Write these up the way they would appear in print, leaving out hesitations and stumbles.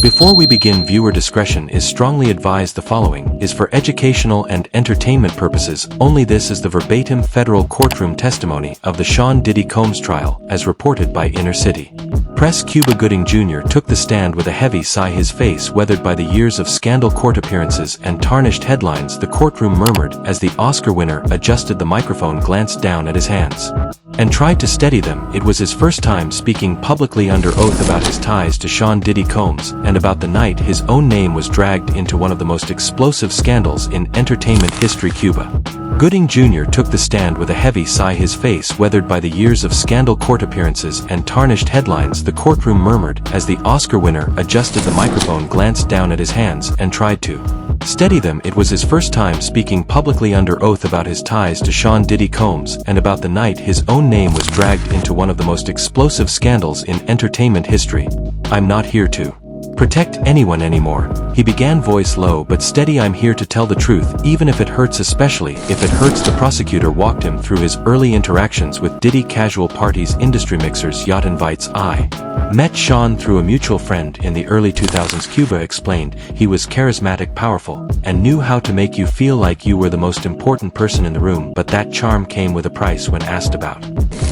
Before we begin, viewer discretion is strongly advised. The following is for educational and entertainment purposes only. This is the verbatim federal courtroom testimony of the Sean Diddy Combs trial as reported by Inner City Press. Cuba Gooding Jr. took the stand with a heavy sigh, his face weathered by the years of scandal court appearances and tarnished headlines. The courtroom murmured as the Oscar winner adjusted the microphone, glanced down at his hands, and tried to steady them. It was his first time speaking publicly under oath about his ties to Sean Diddy Combs and about the night his own name was dragged into one of the most explosive scandals in entertainment history. Cuba Gooding Jr. took the stand with a heavy sigh, his face weathered by the years of scandal court appearances and tarnished headlines. The courtroom murmured as the Oscar winner adjusted the microphone, glanced down at his hands, and tried to steady them. It was his first time speaking publicly under oath about his ties to Sean Diddy Combs and about the night his own name was dragged into one of the most explosive scandals in entertainment history. "I'm not here to protect anyone anymore," he began, voice low but steady. "I'm here to tell the truth, even if it hurts, especially if it hurts." The prosecutor walked him through his early interactions with Diddy: casual parties, industry mixers, yacht invites. "I met Sean through a mutual friend in the early 2000s, Cuba explained. "He was charismatic, powerful, and knew how to make you feel like you were the most important person in the room, but that charm came with a price." When asked about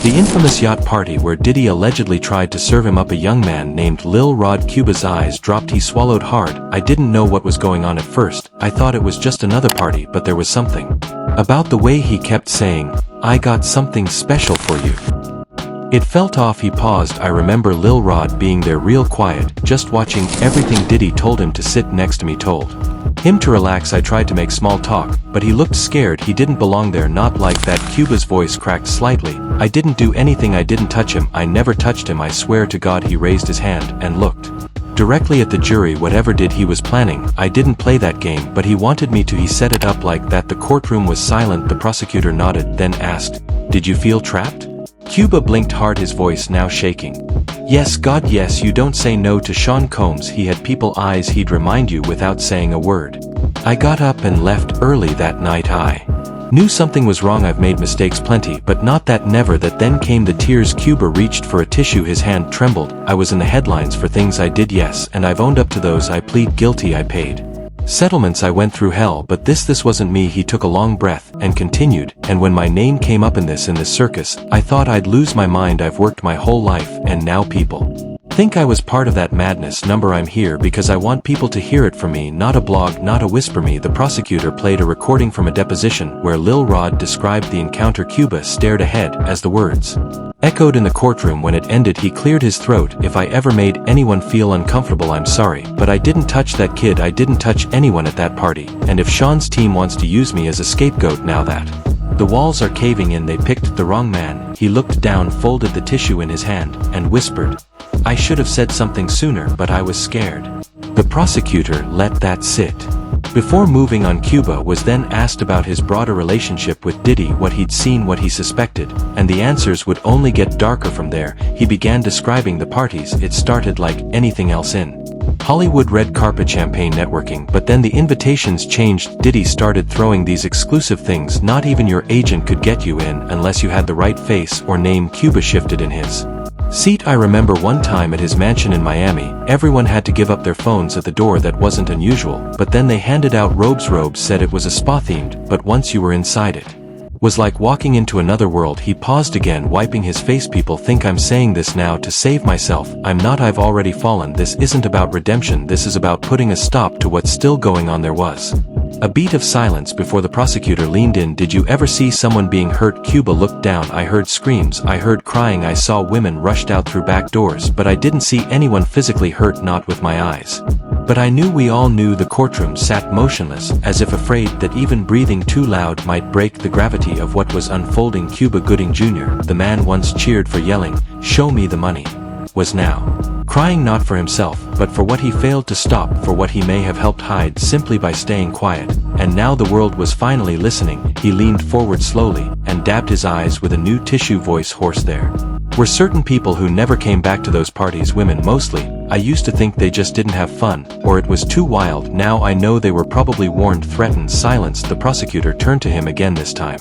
the infamous yacht party where Diddy allegedly tried to serve him up a young man named Lil Rod, Cuba's eyes dropped. He swallowed hard. "I didn't know what was going on at first. I thought it was just another party, but there was something about the way he kept saying, 'I got something special for you.' It felt off." He paused. "I remember Lil Rod being there, real quiet, just watching everything. Diddy told him to sit next to me, told him to relax. I tried to make small talk, but he looked scared. He didn't belong there. Not like that." Cuba's voice cracked slightly. "I didn't do anything. I didn't touch him. I never touched him. I swear to God." He raised his hand and looked directly at the jury. "Whatever did he was planning. I didn't play that game, but he wanted me to. He set it up like that." The courtroom was silent. The prosecutor nodded, then asked, "Did you feel trapped?" Cuba blinked hard, his voice now shaking. "Yes, God, yes. You don't say no to Sean Combs. He had people eyes. He'd remind you without saying a word. I got up and left early that night. I knew something was wrong. I've made mistakes plenty, but not that, never that." Then came the tears. Cuba reached for a tissue. His hand trembled. "I was in the headlines for things I did, yes, and I've owned up to those. I plead guilty. I paid settlements. I went through hell, but this wasn't me." He took a long breath and continued, "And when my name came up in this circus, I thought I'd lose my mind. I've worked my whole life, and now people think I was part of that madness. Number, I'm here because I want people to hear it from me, not a blog, not a whisper me." The prosecutor played a recording from a deposition where Lil Rod described the encounter. Cuba stared ahead as the words echoed in the courtroom. When it ended, he cleared his throat. "If I ever made anyone feel uncomfortable, I'm sorry, but I didn't touch that kid. I didn't touch anyone at that party. And if Sean's team wants to use me as a scapegoat now that the walls are caving in, they picked the wrong man." He looked down, folded the tissue in his hand, and whispered, "I should have said something sooner, but I was scared." The prosecutor let that sit before moving on. Cuba was then asked about his broader relationship with Diddy, what he'd seen, what he suspected, and the answers would only get darker from there. He began describing the parties. "It started like anything else in Hollywood, red carpet, champagne, networking, but then the invitations changed. Diddy started throwing these exclusive things not even your agent could get you in unless you had the right face or name." Cuba shifted in his seat. "I remember one time at his mansion in Miami, everyone had to give up their phones at the door. That wasn't unusual, but then they handed out robes. Said it was a spa themed, but once you were inside it was like walking into another world." He paused again, wiping his face. "People think I'm saying this now to save myself. I'm not. I've already fallen. This isn't about redemption. This is about putting a stop to what's still going on." There was a beat of silence before the prosecutor leaned in. "Did you ever see someone being hurt?" Cuba looked down. "I heard screams. I heard crying. I saw women rushed out through back doors, but I didn't see anyone physically hurt, not with my eyes. But I knew." We all knew. The courtroom sat motionless, as if afraid that even breathing too loud might break the gravity of what was unfolding. Cuba Gooding Jr., the man once cheered for yelling, "Show me the money," was now crying, not for himself, but for what he failed to stop, for what he may have helped hide simply by staying quiet. And now the world was finally listening. He leaned forward slowly and dabbed his eyes with a new tissue, voice hoarse. "There were certain people who never came back to those parties, women mostly. I used to think they just didn't have fun, or it was too wild. Now I know they were probably warned, threatened." Silence. The prosecutor turned to him again, this time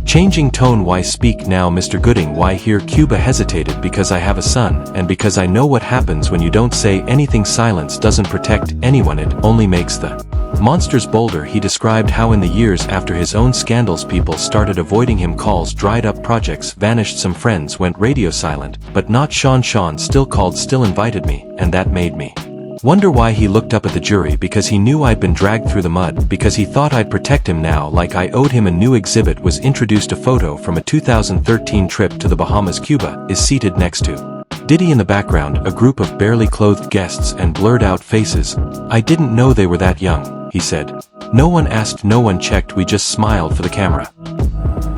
Changing tone. Why speak now, Mr. Gooding? Why here? Cuba hesitated. Because I have a son, and because I know what happens when you don't say anything. Silence doesn't protect anyone, it only makes the monsters bolder. He described how in the years after his own scandals people started avoiding him. Calls dried up, projects vanished, some friends went radio silent, but not Sean. Sean still called, still invited me, and that made me wonder why. He looked up at the jury because he knew I'd been dragged through the mud, because he thought I'd protect him now like I owed him. A new exhibit was introduced. A photo from a 2013 trip to the Bahamas. Cuba is seated next to Diddy. In the background, a group of barely clothed guests and blurred out faces. I didn't know they were that young, he said. No one asked, no one checked, we just smiled for the camera.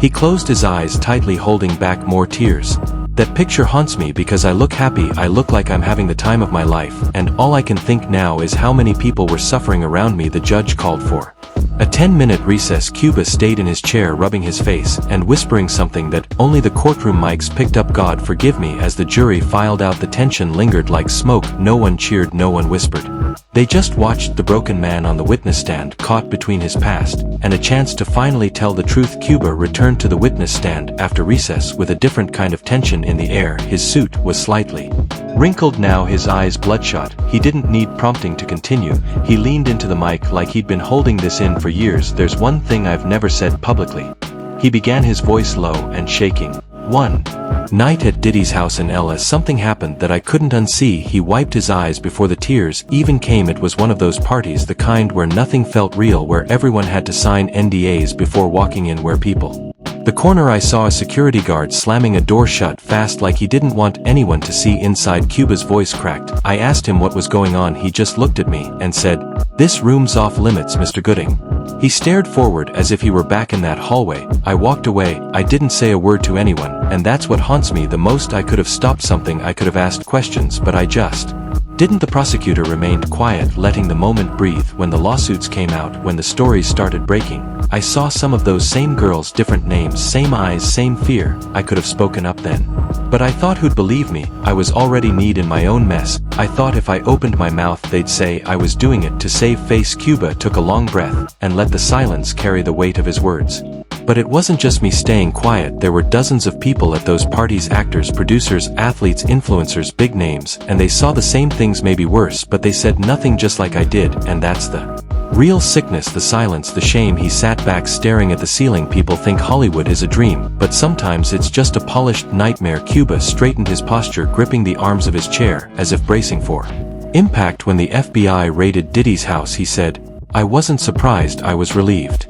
He closed his eyes tightly, holding back more tears. That picture haunts me because I look happy, I look like I'm having the time of my life, and all I can think now is how many people were suffering around me. The judge called for a 10-minute recess. Cuba stayed in his chair, rubbing his face and whispering something that only the courtroom mics picked up. God forgive me. As the jury filed out, the tension lingered like smoke. No one cheered, no one whispered. They just watched the broken man on the witness stand, caught between his past and a chance to finally tell the truth. Cuba returned to the witness stand after recess with a different kind of tension in the air. His suit was slightly wrinkled now, his eyes bloodshot. He didn't need prompting to continue. He leaned into the mic like he'd been holding this in for years. There's one thing I've never said publicly, he began, his voice low and shaking. One night at Diddy's house in LA, something happened that I couldn't unsee. He wiped his eyes before the tears even came. It was one of those parties, the kind where nothing felt real, where everyone had to sign NDAs before walking in, where people the corner. I saw a security guard slamming a door shut fast like he didn't want anyone to see inside. Cuba's voice cracked. I asked him what was going on. He just looked at me and said, "This room's off limits, Mr. Gooding." He stared forward as if he were back in that hallway. I walked away. I didn't say a word to anyone, and that's what haunts me the most. I could have stopped something, I could have asked questions, but I just didn't. The prosecutor remained quiet, letting the moment breathe. When the lawsuits came out, when the stories started breaking, I saw some of those same girls, different names, same eyes, same fear. I could have spoken up then, but I thought who'd believe me? I was already kneed in my own mess. I thought if I opened my mouth they'd say I was doing it to save face. Cuba took a long breath and let the silence carry the weight of his words. But it wasn't just me staying quiet. There were dozens of people at those parties, actors, producers, athletes, influencers, big names, and they saw the same things, maybe worse, but they said nothing, just like I did. And that's the real sickness, the silence, the shame. He sat back staring at the ceiling. People think Hollywood is a dream, but sometimes it's just a polished nightmare. Cuba straightened his posture, gripping the arms of his chair as if bracing for impact. When the FBI raided Diddy's house, he said, I wasn't surprised, I was relieved.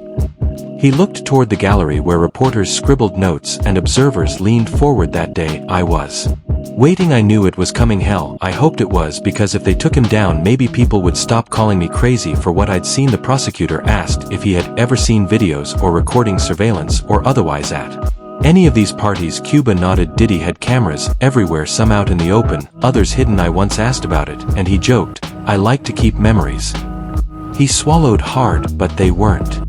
He looked toward the gallery where reporters scribbled notes and observers leaned forward. That day, I was waiting. I knew it was coming. Hell, I hoped it was, because if they took him down, maybe people would stop calling me crazy for what I'd seen. The prosecutor asked if he had ever seen videos or recording, surveillance or otherwise, at any of these parties. Cuba nodded. Diddy had cameras everywhere, some out in the open, others hidden. I once asked about it, and he joked, I like to keep memories. He swallowed hard, but they weren't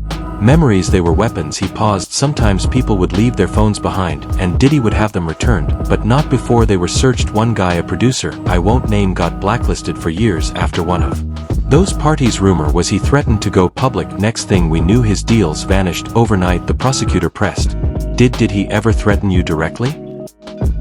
memories, they were weapons. He paused. Sometimes people would leave their phones behind, and Diddy would have them returned, but not before they were searched. One guy, a producer I won't name, got blacklisted for years after one of those parties. Rumor was he threatened to go public. Next thing we knew, his deals vanished overnight. The prosecutor pressed, Did he ever threaten you directly?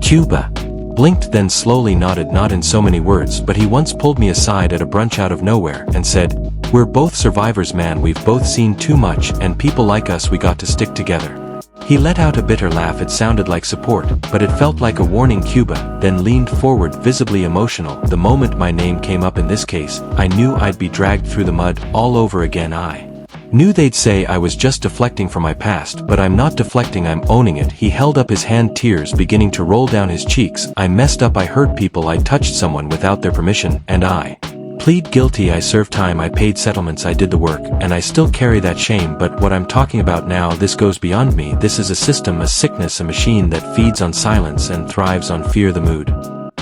Cuba blinked, then slowly nodded. Not in so many words, but he once pulled me aside at a brunch out of nowhere and said, we're both survivors, man, we've both seen too much, and people like us, we got to stick together. He let out a bitter laugh. It sounded like support, but it felt like a warning. Cuba then leaned forward, visibly emotional. The moment my name came up in this case, I knew I'd be dragged through the mud all over again. I knew they'd say I was just deflecting from my past, but I'm not deflecting, I'm owning it. He held up his hand, tears beginning to roll down his cheeks. I messed up, I hurt people, I touched someone without their permission, and I plead guilty. I served time, I paid settlements, I did the work, and I still carry that shame. But what I'm talking about now, this goes beyond me. This is a system, a sickness, a machine that feeds on silence and thrives on fear. The mood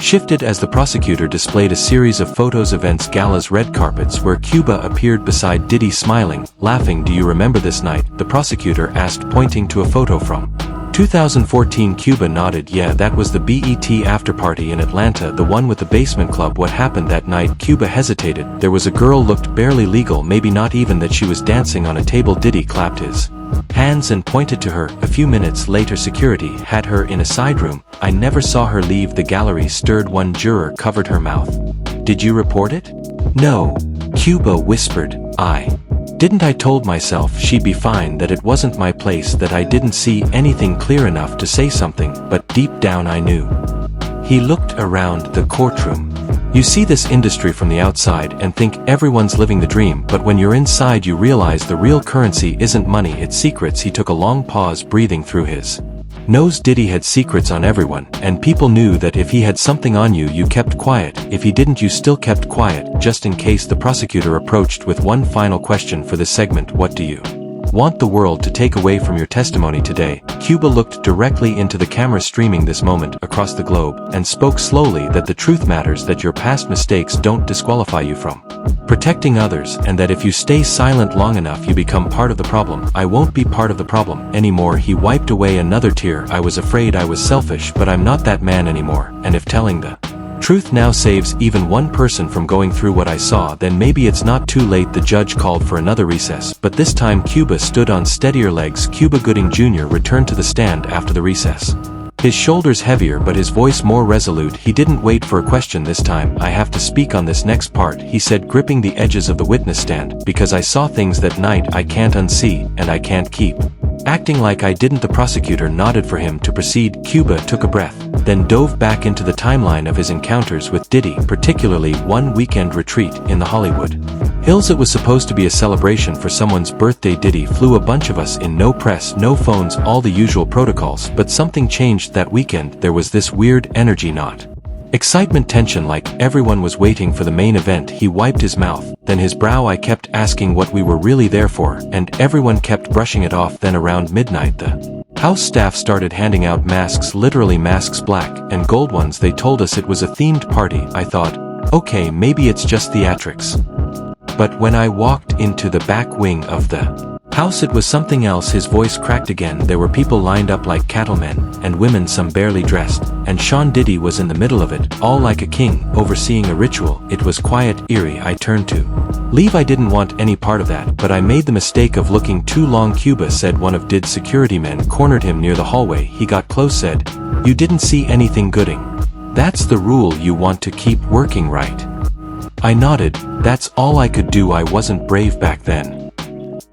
shifted as the prosecutor displayed a series of photos, events, galas, red carpets, where Cuba appeared beside Diddy, smiling, laughing. Do you remember this night? The prosecutor asked, pointing to a photo from 2014. Cuba nodded. Yeah, that was the BET afterparty in Atlanta, the one with the basement club. What happened that night? Cuba hesitated. There was a girl, looked barely legal, maybe not even that she was dancing on a table. Diddy clapped his hands and pointed to her. A few minutes later security had her in a side room. I never saw her leave. The gallery stirred. One juror covered her mouth. Did you report it? No. Cuba whispered. Didn't. I told myself she'd be fine, that it wasn't my place, that I didn't see anything clear enough to say something, but deep down I knew. He looked around the courtroom. You see this industry from the outside and think everyone's living the dream, but when you're inside you realize the real currency isn't money, it's secrets. He took a long pause, breathing through his nose. Diddy had secrets on everyone, and people knew that if he had something on you, you kept quiet. If he didn't, you still kept quiet, just in case. The prosecutor approached with one final question for this segment. What do you want the world to take away from your testimony today? Cuba looked directly into the camera streaming this moment across the globe, and spoke slowly, that the truth matters, that your past mistakes don't disqualify you from protecting others, and that if you stay silent long enough you become part of the problem. I won't be part of the problem anymore. He wiped away another tear. I was afraid I was selfish, but I'm not that man anymore, and if telling the truth now saves even one person from going through what I saw, then maybe it's not too late. The judge called for another recess, but this time Cuba stood on steadier legs. Cuba Gooding Jr. returned to the stand after the recess. His shoulders heavier but his voice more resolute. He didn't wait for a question this time. I have to speak on this next part, he said, gripping the edges of the witness stand, because I saw things that night I can't unsee, and I can't keep acting like I didn't. The prosecutor nodded for him to proceed. Cuba took a breath, then dove back into the timeline of his encounters with Diddy, particularly one weekend retreat in the Hollywood Hills. It was supposed to be a celebration for someone's birthday. Diddy flew a bunch of us in, no press, no phones, all the usual protocols, but something changed that weekend. There was this weird energy, not excitement, tension, like everyone was waiting for the main event. He wiped his mouth, then his brow. I kept asking what we were really there for, and everyone kept brushing it off. Then around midnight the house staff started handing out masks, literally masks, black and gold ones. They told us it was a themed party. I thought, okay, maybe it's just theatrics. But when I walked into the back wing of the house, it was something else. His voice cracked again. There were people lined up like cattlemen, and women, some barely dressed, and Sean Diddy was in the middle of it, all like a king, overseeing a ritual. It was quiet, eerie. I turned to leave. I didn't want any part of that, but I made the mistake of looking too long. Cuba said. One of Did's security men cornered him near the hallway. He got close, said, "You didn't see anything, Gooding? That's the rule. You want to keep working, right?" I nodded. That's all I could do. I wasn't brave back then.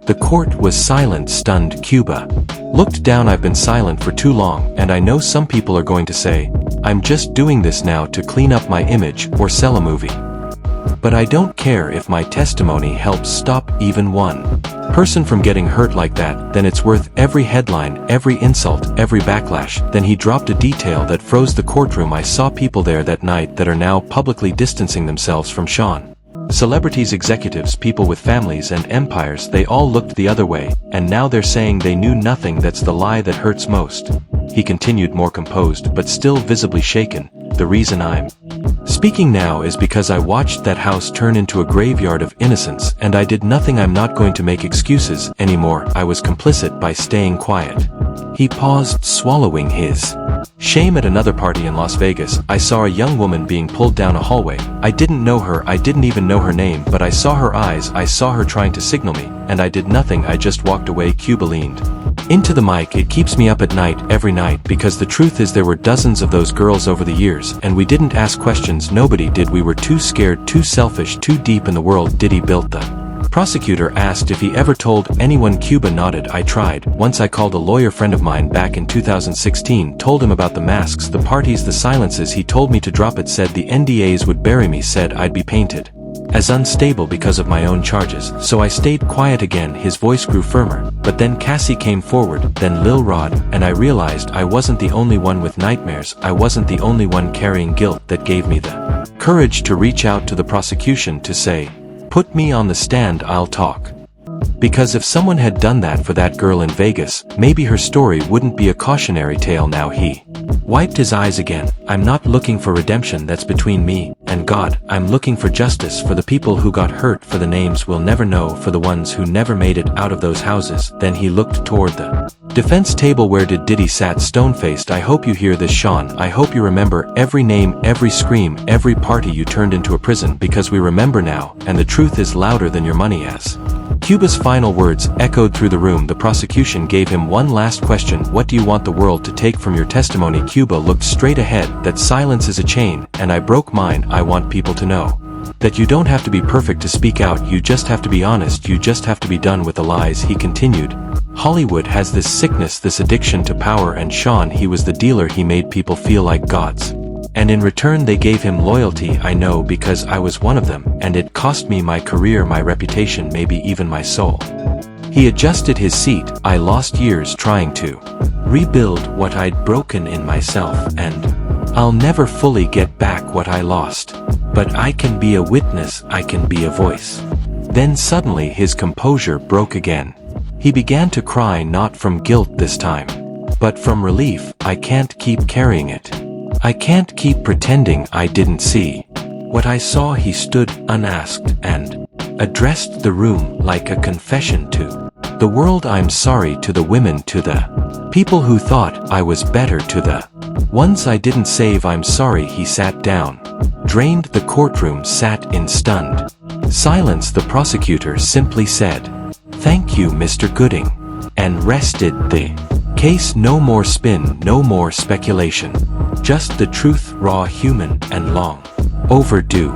The court was silent, stunned. Cuba looked down. I've been silent for too long, and I know some people are going to say, I'm just doing this now to clean up my image or sell a movie. But I don't care if my testimony helps stop even one person from getting hurt like that. Then it's worth every headline, every insult, every backlash. Then he dropped a detail that froze the courtroom. I saw people there that night that are now publicly distancing themselves from Sean. Celebrities, executives, people with families and empires, they all looked the other way, and now they're saying they knew nothing. That's the lie that hurts most. He continued, more composed but still visibly shaken. The reason I'm speaking now is because I watched that house turn into a graveyard of innocence, and I did nothing. I'm not going to make excuses anymore. I was complicit by staying quiet. He paused, swallowing his shame. At another party in Las Vegas, I saw a young woman being pulled down a hallway. I didn't know her, I didn't even know her name, but I saw her eyes, I saw her trying to signal me, and I did nothing. I just walked away. Cuba leaned into the mic. It keeps me up at night, every night, because the truth is there were dozens of those girls over the years, and we didn't ask questions. Nobody did. We were too scared, too selfish, too deep in the world. Diddy built the prosecutor asked if he ever told anyone. Cuba nodded. I tried. Once I called a lawyer friend of mine back in 2016, told him about the masks, the parties, the silences. He told me to drop it, said the NDAs would bury me, said I'd be painted as unstable because of my own charges. So I stayed quiet again. His voice grew firmer. But then Cassie came forward, then Lil Rod, and I realized I wasn't the only one with nightmares. I wasn't the only one carrying guilt. That gave me the courage to reach out to the prosecution to say, put me on the stand, I'll talk. Because if someone had done that for that girl in Vegas, maybe her story wouldn't be a cautionary tale now. He Wiped his eyes again. I'm not looking for redemption that's between me and God. I'm looking for justice for the people who got hurt, for the names we'll never know, for the ones who never made it out of those houses. Then he looked toward the defense table where Diddy sat stone-faced. I hope you hear this, Sean. I hope you remember every name, every scream, every party you turned into a prison, because we remember now, and the truth is louder than your money has. Cuba's final words echoed through the room. The prosecution gave him one last question. What do you want the world to take from your testimony? Cuba looked straight ahead. That silence is a chain, and I broke mine. I want people to know that you don't have to be perfect to speak out. You just have to be honest. You just have to be done with the lies. He continued. Hollywood has this sickness, this addiction to power, and Sean, he was the dealer. He made people feel like gods. And in return they gave him loyalty. I know, because I was one of them, and it cost me my career, my reputation, maybe even my soul. He adjusted his seat. I lost years trying to rebuild what I'd broken in myself, and I'll never fully get back what I lost. But I can be a witness, I can be a voice. Then suddenly his composure broke again. He began to cry, not from guilt this time, but from relief. I can't keep carrying it. I can't keep pretending I didn't see what I saw. He stood unasked and addressed the room like a confession to the world. I'm sorry to the women, to the people who thought I was better, to the ones I didn't save. I'm sorry. He sat down, drained. The courtroom sat in stunned silence. The prosecutor simply said, "Thank you, Mr. Gooding," and rested the case. No more spin, no more speculation. Just the truth, raw, human, and long overdue.